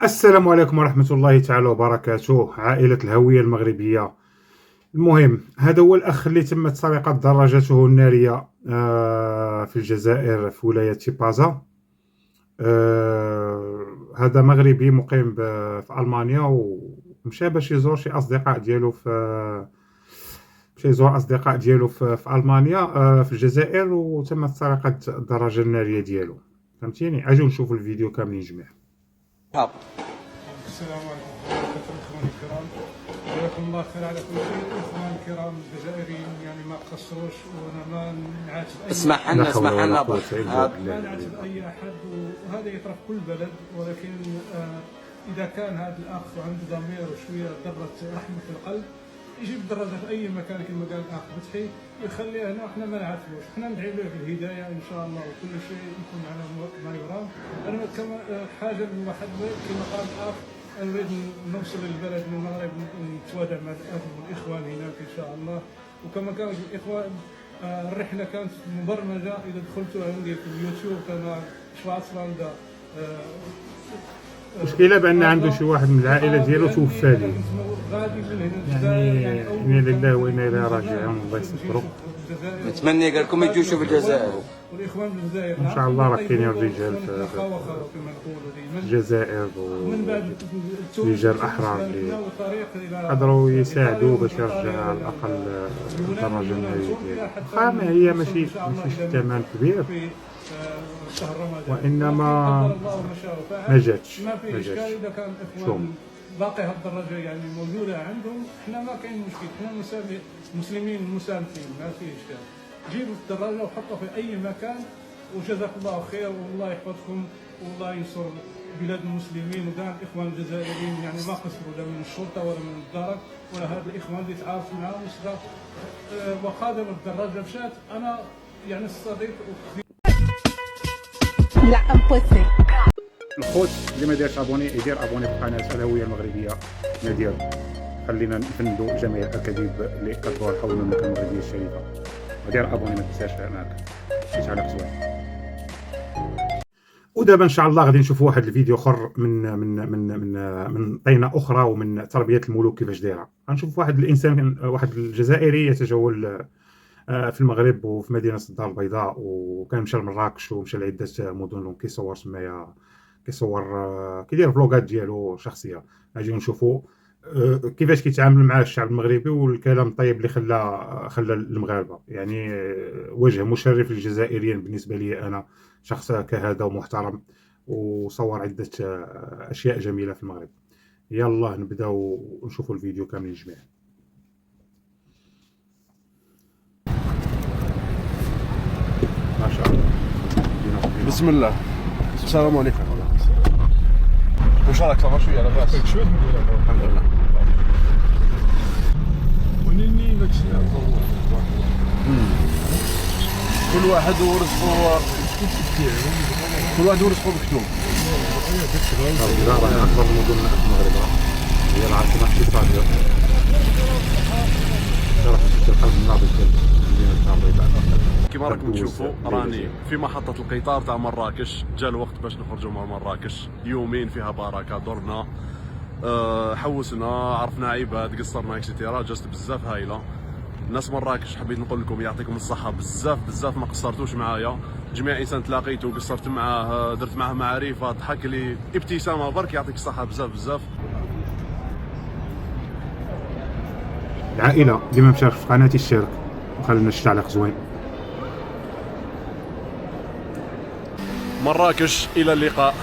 السلام عليكم ورحمة الله تعالى وبركاته. عائلة الهوية المغربية. المهم، هذا هو الأخ اللي تمت سرقة دراجته النارية في الجزائر في ولاية تيبازا. هذا مغربي مقيم في ألمانيا، ومشى باش يزور شي أصدقاء ديالو في ألمانيا، في الجزائر، وتمت سرقة الدراجة النارية ديالو. فهمتيني؟ أجيو نشوفوا الفيديو كامل جميع. السلام عليكم ورحمة الله إخواني الكرام، جزاكم الله خير على كل شيء. إخواني الكرام الجزائريين يعني ما قصروش، وأنا ما نعاتب أي اسمح لنا ما نعاتب أي أحد، وهذا يطرح كل بلد. ولكن إذا كان هذا الأخ عنده ضمير وشوية ذرة رحمة في القلب يجيب الدراجة في أي مكان كما قال الأخ فتحي يخليها هنا، وإحنا ما نعاتبوش، إحنا ندعي له بالهداية إن شاء الله، وكل شيء يكون على ما يرام. أنا كما حاجة من واحد كما قال الأخ، نريد نوصل للبلد من المغرب نتوادع مع الأهل والإخوان هناك إن شاء الله. وكما كان الإخوان الرحلة كانت مبرمجة، إذا دخلتوا عندي في اليوتيوب كان شوارتسلاند المشكلة بأن عنده شي واحد من العائلة ديالو توفى ليه، يعني إنا لله وإنا إليه راجعون، الله يسترو. نتمنى قال لكم يجوا يشوفوا الجزائر، والاخوان في الجزائر ان شاء الله راه كاينين الرجال في الجزائر ورجال احرار اللي قدروا يساعدوا باش يرجع على الاقل الدراجه الناريه ديالو. واخا ما هي ماشي ثمن كبير، وانما ما جاتش. اذا كان الاخوان باقي هالدرجه يعني موجوده عندهم، احنا ما كاين مشكل، احنا مسلمين مسالمين ما في اشكال. جيبوا الدراجه وحطوا في اي مكان، وجزاك الله خير، والله يحفظكم، والله ينصر بلاد المسلمين. وكاع الاخوان الجزائريين يعني ما قصروا لا من الشرطه ولا من الدرك ولا هاد الاخوان اللي تعارف معاهم وقادر الدراجه مشات. انا يعني الصديق لا امبوسي. الخوت اللي ما دارش ابوني يدير ابوني في قناه الهويه المغربيه ديالو. خلينا نفندوا جميع الاكاذيب اللي كتدور حول المملكه المغربيه الشريفه. ودير ابوني ما تنساش معاك تعليق زوين. ودابا ان شاء الله غادي نشوفوا واحد الفيديو اخر من طينه اخرى ومن تربيه الملوك كيفاش دايره. غنشوف واحد الانسان، واحد الجزائري يتجول في المغرب وفي مدينه الدار البيضاء، وكان مشى لمراكش ومشى لعده مدن كيصور تمايا، كيدير فلوغات ديالو شخصيه. نجيو نشوفوا كيفاش كيتعامل مع الشعب المغربي والكلام الطيب اللي خلى المغاربه، يعني وجه مشرف للجزائريين بالنسبه لي انا، شخص كهذا ومحترم، وصور عده اشياء جميله في المغرب. يلا نبداو نشوفوا الفيديو كامل جميع. ما شاء الله. بسم الله. السلام عليكم. واش راك صافا شويه لاباس؟ الحمد لله. ونيني داكشي كل واحد ورزقه، كل واحد ورزقه مكتوب. الجزائر من اكبر مدن المغرب، هي العاصمه الاقتصاديه. شرح القلب النابض ديال مدينه الدار البيضاء. كما راكم تشوفوا راني في محطة القطار تاع مراكش. جا الوقت باش نخرجوا مع مراكش، يومين فيها بركة، درنا حوسنا، عرفنا عباد، قصرنا اكسيتيرا، جازت بزاف هايلة. الناس مراكش حبيت نقول لكم يعطيكم الصحة، بزاف ما قصرتوش معايا. جميع انسان تلاقيته قصرت معاه، درت معاه معرفة، ضحك لي، ابتسامة برك، يعطيك الصحة بزاف. العائله اللي ما مشارك في قناتي اشترك وخلينا شي تعليق زوين. مراكش الى اللقاء.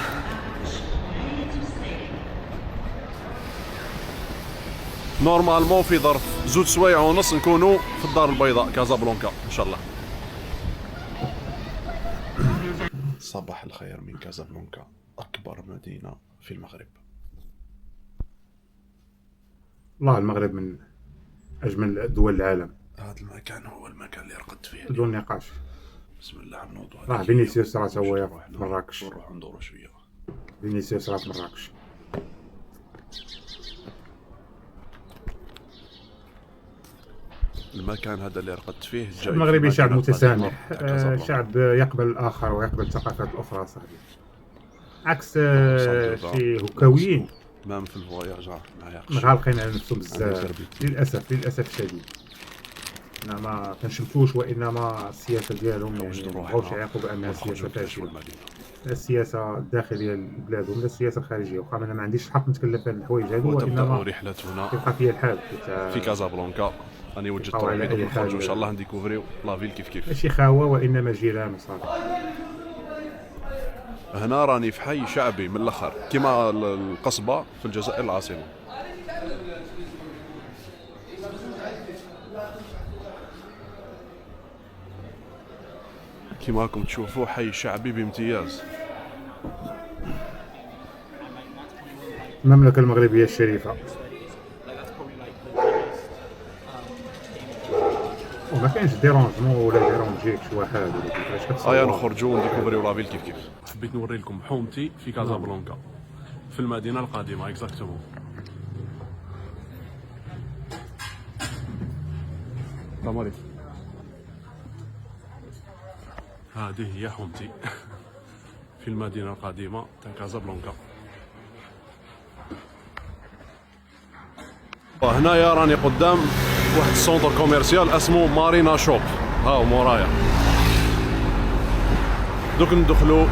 نورمالمون في ظرف 2 سوايع ونص نكونوا في الدار البيضاء كازابلانكا ان شاء الله. صباح الخير من كازابلانكا، اكبر مدينة في المغرب. والله المغرب من اجمل دول العالم. هذا المكان هو المكان اللي رقدت فيه بدون نقاش. بسم الله نوضوا. راه فينيسيوس راه هو في مراكش. نروح ندوروا شويه. فينيسيوس راه في مراكش. المكان هذا اللي رقدت فيه جاي المغربي شعب في مدينة متسامح، قديمة تاع كازابلانكا. شعب يقبل الآخر ويقبل الثقافات الأخرى صاحبي، عكس شي هكاويين مام في الفواياج معايا مغالقين على نفسهم بزاف للأسف الشديد. ما كنشمتوش، وإنما السياسة ديالهم يعني مابغاوش يعيقوا بأنها سياسة فاشلة، السياسة الداخلية لبلادهم لا السياسة الخارجية. وقع أنا ما عنديش الحق نتكلم في الحوايج هادو، وتبدأ وإنما رحلتنا كيبقى فيا الحال في كازابلانكا. راني وجدت يبقاو على روحي أي نخرجوا حال. ان شاء الله نديكوفريو لا فيل كيف ماشي خاوة وإنما جيران صافي. هنا راني في حي شعبي من الاخر كيما القصبة في الجزائر العاصمة. كيما راكم تشوفوا حي شعبي بامتياز. المملكة المغربية الشريفة، وما كاينش ديرونجمون ولا ديرونجيك شي واحد ولا كيفاش كتصور. هيا نخرجوا ونديكوفريو لا فيل كيف. حبيت نوري لكم حومتي في كازابلانكا في المدينة القديمة اكزاكتومون. تماري هذه هي حومتي في المدينة القديمة تاع كازابلانكا. هنايا راني قدام واحد السونتر كوميرسيال اسمه مارينا شوب، هاو مورايا. دوك ندخلو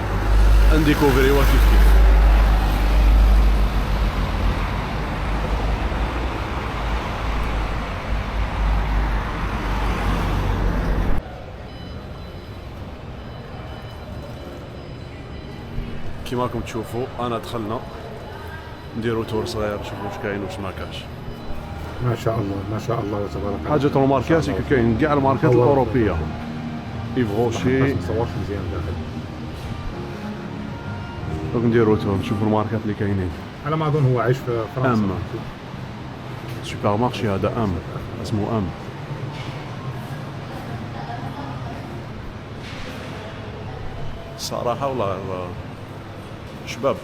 نديكوفريو كيف. كيما راكم تشوفوا انا دخلنا نديرو تور صغير نشوفوا واش كاين واش ما كاينش. ما شاء الله وتبارك الله. حاجه الماركات كاين كاع الماركات الاوروبيه، ايفغوشي. ما تصورش مزيان داخل. دوك نديرو تور نشوفوا الماركات اللي كاينين. على ما اظن هو عايش في فرنسا. سوبر مارشي هذا اسمه صراحه والله شباب.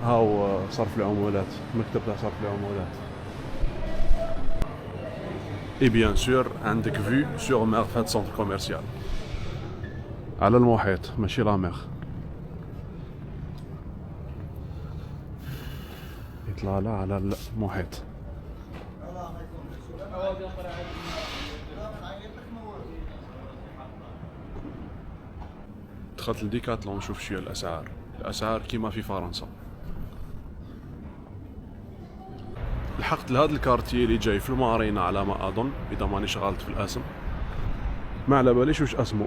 هاو صرف العمولات، مكتب تاع صرف العمولات. اي بيان سور عندك فيو سور مير في هاد سونتر كوميرسيال على المحيط ماشي لا مير. إطلالة على المحيط. دخلت لديكاتلون نشوف شويه الاسعار كيما في فرنسا. لحقت لهذا الكارتي اللي جاي في المارينا على ما اظن، اذا مانيش غلط في الاسم، ما على باليش واش اسمه.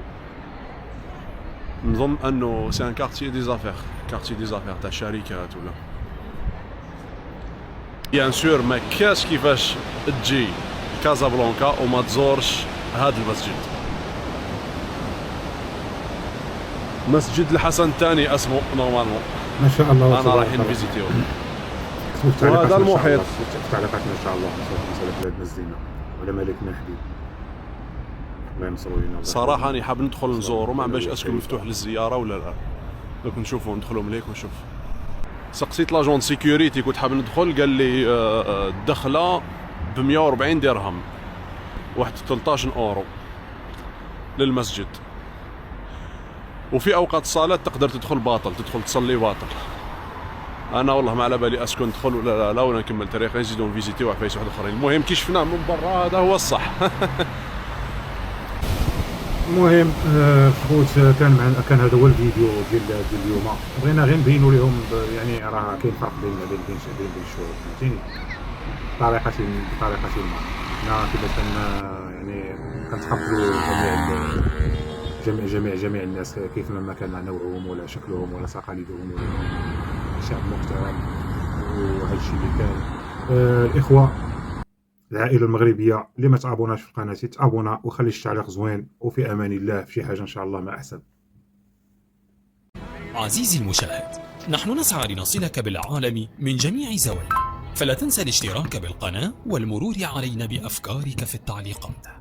نظن انه سي ان كارتي دي زافير تاع شركات ولا. بيان سور ما كاش كيفاش تجي كازابلانكا وما تزورش هذا المسجد. مسجد الحسن الثاني اسمه نورمالمون. ما شاء الله انا رايحين فيزيتيو. وهذا المحيط. تعليقات ان شاء الله مسألة بلادنا الزينة ولا ملكنا حبيب. الله ينصروا لنا. صراحه راني حاب ندخل نزورو، ما باش اسكو مفتوح للزياره ولا لا. دوك نشوفوا ندخلوا مليك ونشوف. سقسيت لاجون سيكوريتي كنت حاب ندخل، قال لي الدخله ب 140 درهم، واحد 13 اورو للمسجد. وفي اوقات الصلاه تقدر تدخل باطل، تدخل تصلي باطل. انا والله ما على بالي اسكو ندخل ولا لا ولا نكمل طريقي نزيدو نفيزيتيو عفايس واحد اخرين. المهم كي شفناه من برا هذا هو الصح. المهم خوت كان هذا هو الفيديو ديال اليوم. بغينا غير نبينوا لهم يعني راه كاين فرق بين الشعوب، فهمتيني، بطريقه ما. حنا كيفاش يعني كنتقبلوا جميع الناس كيف ما كان نوعهم ولا شكلهم ولا تقاليدهم ولا شعب محترم، وهذا الشيء اللي كان. الاخوه العائله المغربيه اللي ما تابوناش في القناه تابونا وخلي التعليق زوين، وفي امان الله في شي حاجه ان شاء الله ما احسن. عزيزي المشاهد، نحن نسعى لنصلك بالعالم من جميع زواياه، فلا تنسى الاشتراك بالقناه والمرور علينا بافكارك في التعليقات.